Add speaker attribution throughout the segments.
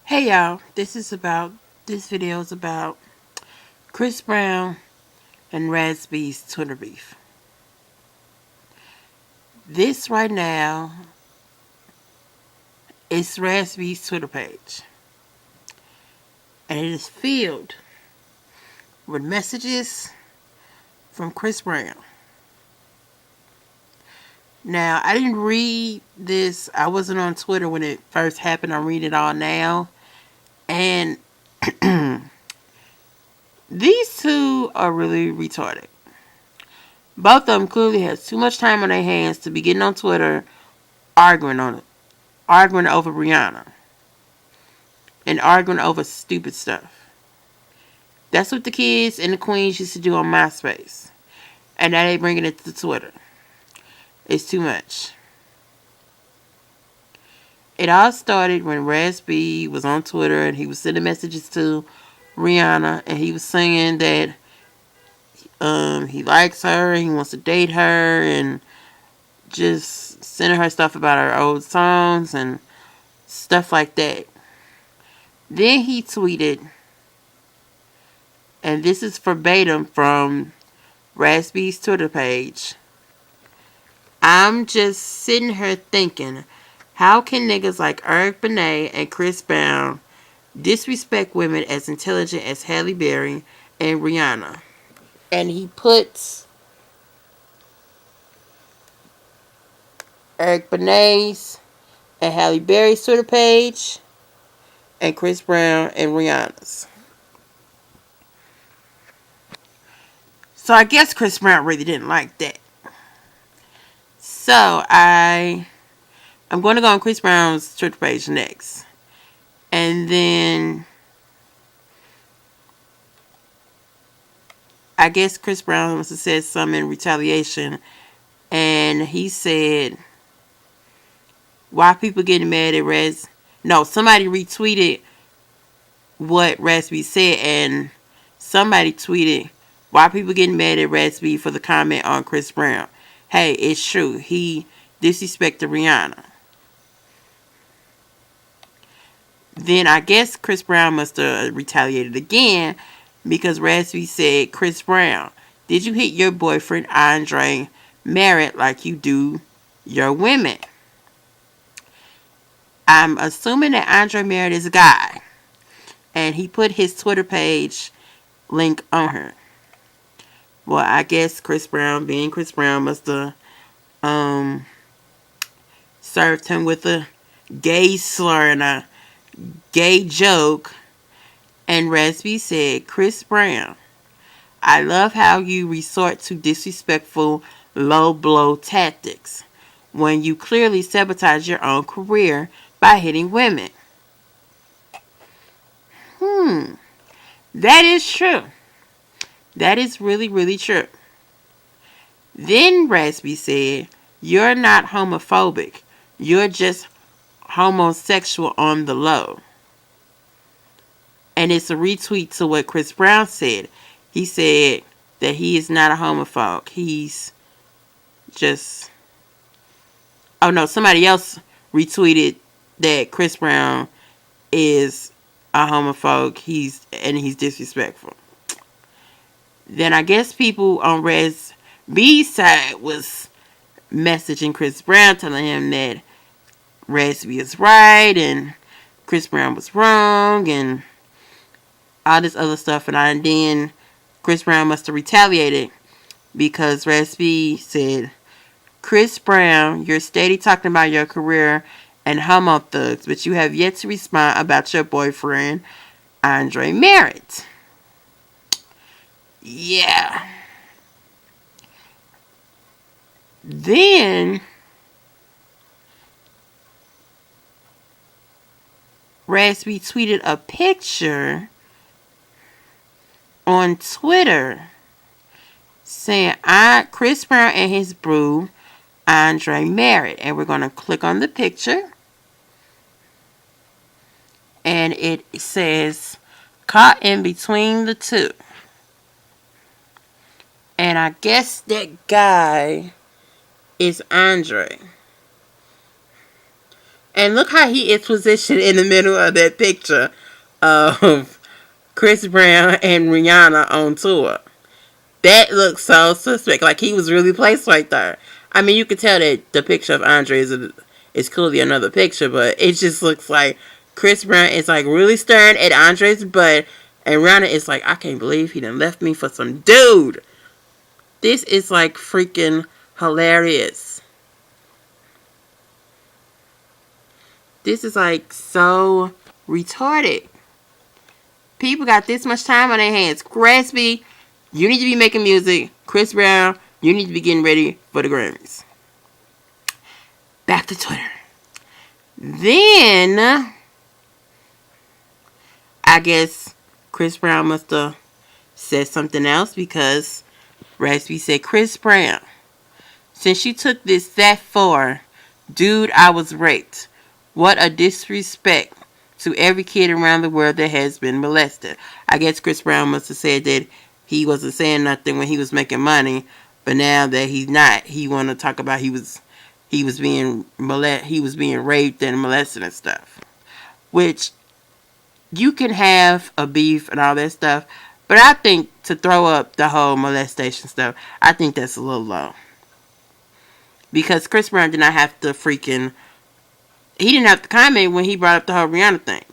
Speaker 1: Hey y'all, this video is about Chris Brown and Raz-B's Twitter beef. This right now is Raz-B's Twitter page, and it is filled with messages from Chris Brown. Now, I didn't read this. I wasn't on Twitter when it first happened. I'm reading it all now, and these two are really retarded. Both of them clearly has too much time on their hands to be getting on Twitter arguing on it. Arguing over Rihanna and arguing over stupid stuff. That's what the kids and the queens used to do on MySpace. And now they bringing it to Twitter. It's too much. It all started when Raz-B was on Twitter and he was sending messages to Rihanna and he was saying that he likes her, he wants to date her, and just sending her stuff about her old songs and stuff like that. Then he tweeted, and this is verbatim from Raz-B's Twitter page. I'm just sitting here thinking, how can niggas like Eric Benet and Chris Brown disrespect women as intelligent as Halle Berry and Rihanna? And he puts Eric Benet's and Halle Berry's Twitter page and Chris Brown and Rihanna's. So I guess Chris Brown really didn't like that. So I'm going to go on Chris Brown's Twitter page next. And then I guess Chris Brown must have said something in retaliation. And he said, why people getting mad at Raz? No, somebody retweeted what Raz-B said. And somebody tweeted, why people getting mad at Raz-B for the comment on Chris Brown? Hey, it's true. He disrespected Rihanna. Then I guess Chris Brown must have retaliated again because Raz-B said, Chris Brown, did you hit your boyfriend Andre Merritt like you do your women? I'm assuming that Andre Merritt is a guy. And he put his Twitter page link on her. Well, I guess Chris Brown, being Chris Brown, must have served him with a gay slur and a gay joke. And Raz-B said, Chris Brown, I love how you resort to disrespectful low blow tactics when you clearly sabotage your own career by hitting women. That is true. That is really, really true. Then Raz-B said, you're not homophobic. You're just homosexual on the low. And it's a retweet to what Chris Brown said. He said that he is not a homophobe. He's just... Oh no, somebody else retweeted that Chris Brown is a homophobe. He's disrespectful. Then I guess people on Raz-B's side was messaging Chris Brown telling him that Raz-B is right and Chris Brown was wrong and all this other stuff. And then Chris Brown must have retaliated because Raz-B said, Chris Brown, you're steady talking about your career and homo thugs, but you have yet to respond about your boyfriend, Andre Merritt. Yeah. Then Raz-B tweeted a picture on Twitter saying Chris Brown and his boo Andre Merritt, and we're going to click on the picture and it says caught in between the two. And I guess that guy is Andre. And look how he is positioned in the middle of that picture of Chris Brown and Rihanna on tour. That looks so suspect. Like he was really placed right there. I mean, you could tell that the picture of Andre is clearly another picture, but it just looks like Chris Brown is like really staring at Andre's butt, and Rihanna is like, I can't believe he done left me for some dude. This is like freaking hilarious. This is like so retarded. People got this much time on their hands. Raz-B, you need to be making music. Chris Brown, you need to be getting ready for the Grammys. Back to Twitter. Then, I guess Chris Brown must have said something else because Raz-B said, Chris Brown, since you took this that far, dude, I was raped. What a disrespect to every kid around the world that has been molested. I guess Chris Brown must have said that he wasn't saying nothing when he was making money, but now that he's not, he want to talk about he was being raped and molested and stuff. Which you can have a beef and all that stuff, but I think to throw up the whole molestation stuff, I think that's a little low. Because Chris Brown did not have to he didn't have to comment when he brought up the whole Rihanna thing.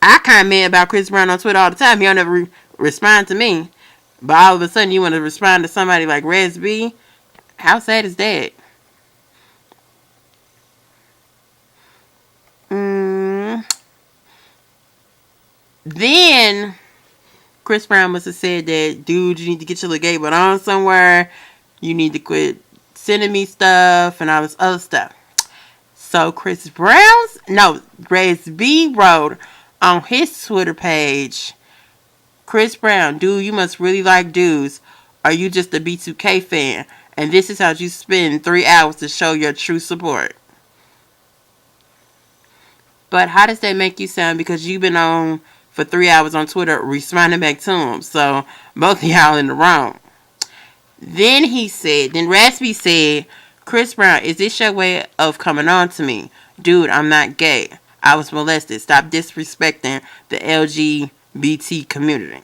Speaker 1: I comment about Chris Brown on Twitter all the time. He don't ever respond to me. But all of a sudden you want to respond to somebody like Raz-B? How sad is that? Then Chris Brown must have said that, dude, you need to get your little gay butt on somewhere. You need to quit sending me stuff and all this other stuff. So Raz-B wrote on his Twitter page, Chris Brown, dude, you must really like dudes. Are you just a B2K fan? And this is how you spend 3 hours to show your true support. But how does that make you sound? Because you've been on for 3 hours on Twitter responding back to him. So both of y'all in the wrong. Then Raz-B said, Chris Brown, is this your way of coming on to me? Dude, I'm not gay. I was molested. Stop disrespecting the LGBT community.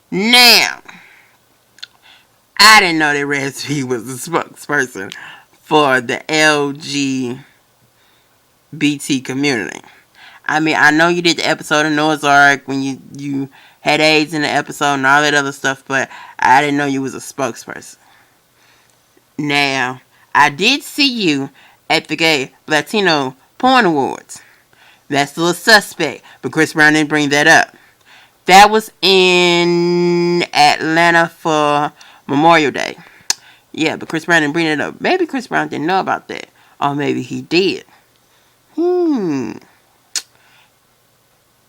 Speaker 1: Now, I didn't know that Raz-B was the spokesperson for the LGBT community. I mean, I know you did the episode of Noah's Ark when you had AIDS in the episode and all that other stuff, but I didn't know you was a spokesperson. Now, I did see you at the Gay Latino Porn Awards. That's still a suspect, but Chris Brown didn't bring that up. That was in Atlanta for Memorial Day. Yeah, but Chris Brown didn't bring it up. Maybe Chris Brown didn't know about that. Or maybe he did.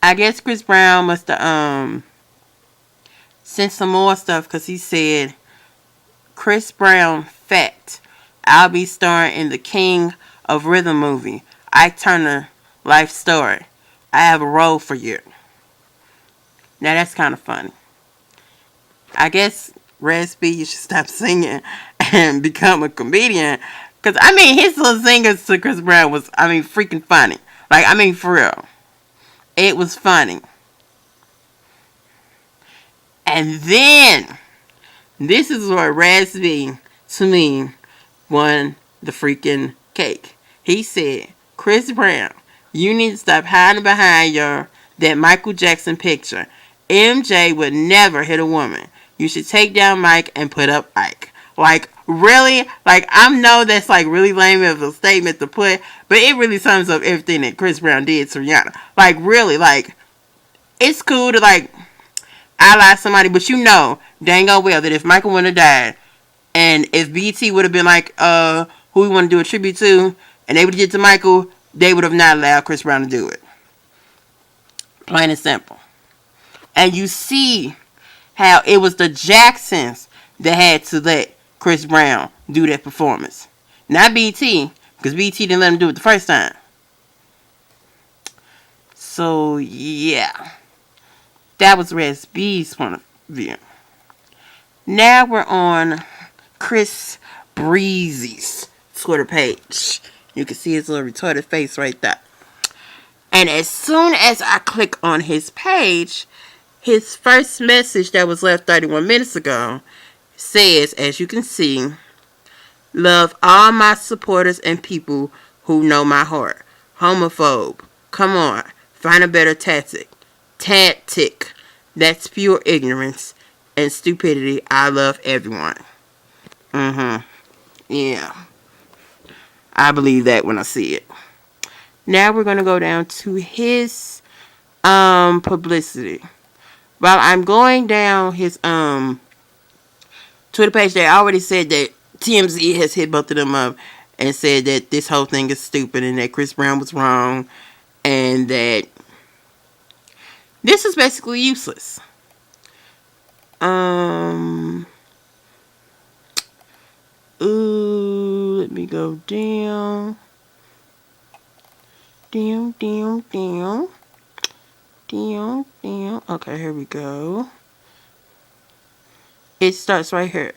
Speaker 1: I guess Chris Brown must have sent some more stuff because he said, Chris Brown fact, I'll be starring in the King of Rhythm movie, Ike Turner life story. I have a role for you. Now that's kind of funny. I guess Raz-B, you should stop singing and become a comedian. Because, I mean, his little singers to Chris Brown was, freaking funny. Like, for real. It was funny. And then, this is where Raz-B, to me, won the freaking cake. He said, Chris Brown, you need to stop hiding behind that Michael Jackson picture. MJ would never hit a woman. You should take down Mike and put up Ike. Like, really? Like, I know that's, like, really lame of a statement to put, but it really sums up everything that Chris Brown did to Rihanna. Like, really, like, it's cool to, like, ally somebody, but you know dang oh well that if Michael wouldn't have died, and if BT would have been like, who we want to do a tribute to, and they would have did to Michael, they would have not allowed Chris Brown to do it. Plain and simple. And you see how it was the Jacksons that had to let Chris Brown do that performance. Not BT, because BT didn't let him do it the first time. So, yeah. That was Raz-B's point of view. Now we're on Chris Breezy's Twitter page. You can see his little retarded face right there. And as soon as I click on his page, his first message that was left 31 minutes ago says, as you can see, love all my supporters and people who know my heart. Homophobe. Come on. Find a better tactic. Tactic. That's pure ignorance and stupidity. I love everyone. Yeah. I believe that when I see it. Now we're going to go down to his publicity. While I'm going down his Twitter page, they already said that TMZ has hit both of them up and said that this whole thing is stupid and that Chris Brown was wrong and that this is basically useless. Let me go down. Down. Okay, here we go. It starts right here.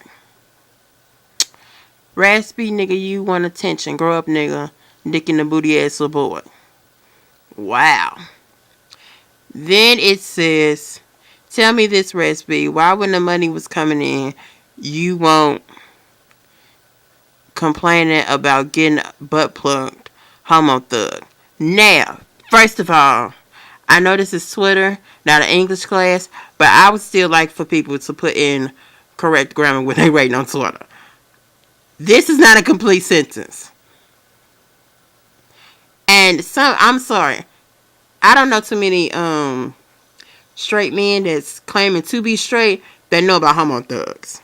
Speaker 1: Raz-B, nigga, you want attention. Grow up, nigga. Dick in the booty ass little boy. Wow. Then it says, tell me this, Raz-B. Why when the money was coming in, you won't complaining about getting butt plugged? Homo thug. Now, first of all, I know this is Twitter, not an English class, but I would still like for people to put in correct grammar when they writing on Twitter. This is not a complete sentence. And I'm sorry, I don't know too many straight men that's claiming to be straight that know about homo thugs.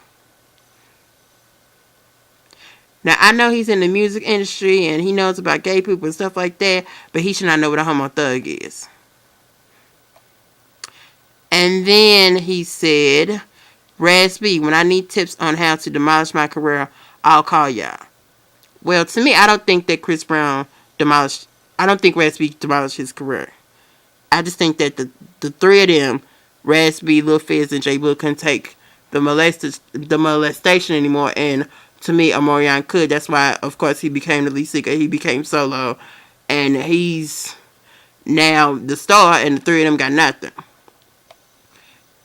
Speaker 1: Now, I know he's in the music industry and he knows about gay people and stuff like that, but he should not know what a homo thug is. And then he said, Raz-B, when I need tips on how to demolish my career, I'll call y'all. Well, to me, I don't think that Chris Brown I don't think Raz-B demolished his career. I just think that the three of them, Raz-B, Lil Fizz, and J. Will, couldn't take the molestation anymore. And to me, Omarion could. That's why, of course, he became the lead singer. He became solo. And he's now the star, and the three of them got nothing.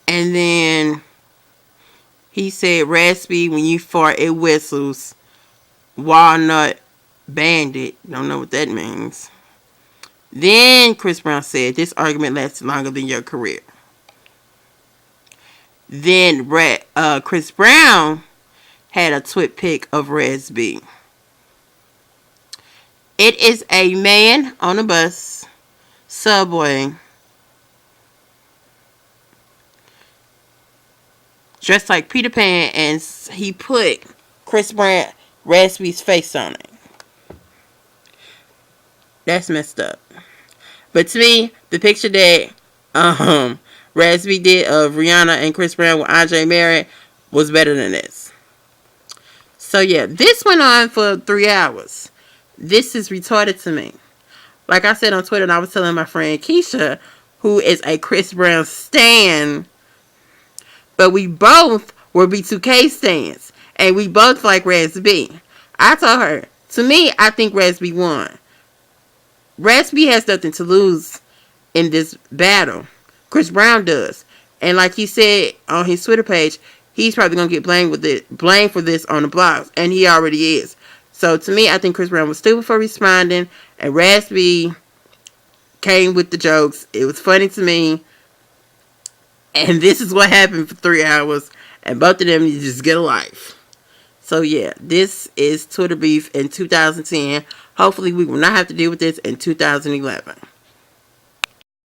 Speaker 1: And then he said, Raz-B, when you fart, it whistles. Walnut Bandit. Don't know what that means. Then Chris Brown said, this argument lasted longer than your career. Then Chris Brown had a twit pic of Raz-B. It is a man on a bus, subway, dressed like Peter Pan, and he put Chris Brown, Raz-B's face on it. That's messed up. But to me, the picture that Raz-B did of Rihanna and Chris Brown with Andre married was better than this. So yeah, this went on for 3 hours. This is retarded to me. Like I said on Twitter, and I was telling my friend Keisha, who is a Chris Brown stan, but we both were B2K stans, and we both like Raz-B. I told her, to me, I think Raz-B won. Raz-B has nothing to lose in this battle. Chris Brown does. And like he said on his Twitter page, he's probably going to get blamed for this on the blogs. And he already is. So to me, I think Chris Brown was stupid for responding. And Raz-B came with the jokes. It was funny to me. And this is what happened for 3 hours. And both of them need to just get a life. So yeah, this is Twitter beef in 2010. Hopefully we will not have to deal with this in 2011.